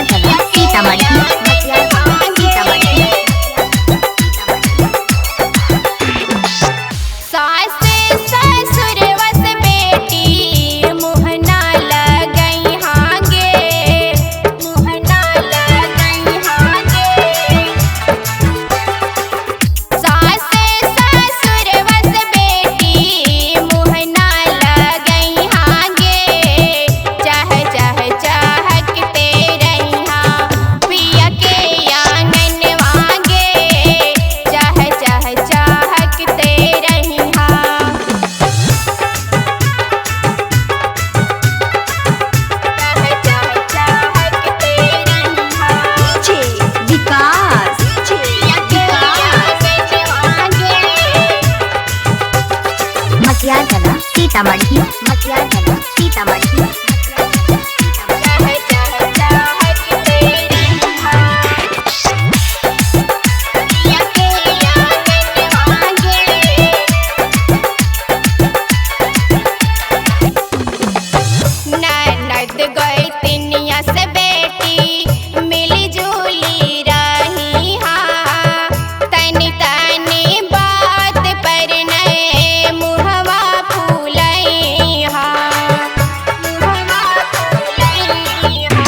कला सीतामढ़ी मटिया कला सीतामढ़ी। सास ससुर वस बेटी मुहना लगई हागे, मुहना लगई हागे। सास ससुर वस बेटी मुहना लगई हागे। चाह चाह चाहकते रहिहा पिया के आंगन वागे। चाह चाह चाहकते रहिहा। चाह चाह चाहकते रहिहा। डीजे विकास पिया के आंगन वागे। मटिया कला सीतामढ़ी मटिया कला सीतामढ़ी। चाह चाह चाहकते रहिहा। पिया के आंगन वागे। ननद गई तिनिया से बेटी मिली जुली रही हा। तनी तनी बात पर नए मुहवा फूलई हा, मुहवा फूलई हा।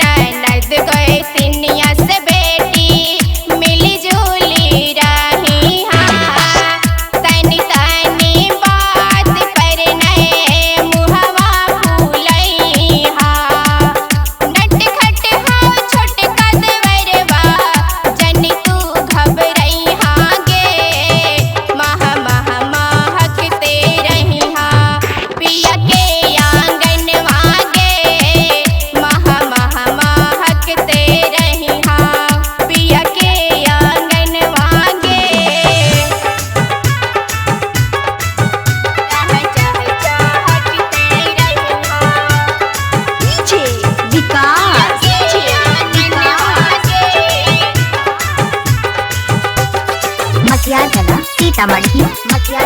ननद गई तिनिया से बेटी मिली जुली रही हा। तनी तनी बात पर नए मुहवा फूलई हा। नटखट हो छोटका देवरवा जन तू घबरई हागे। मह मह महकते रहिहा पिया के आंगन वागे। मह मह महकते रहिहा पिया के आंगन वागे। चाह चाह चाहकते रहिहा। डीजे विकास मटिया कला सीतामढ़ी मटिया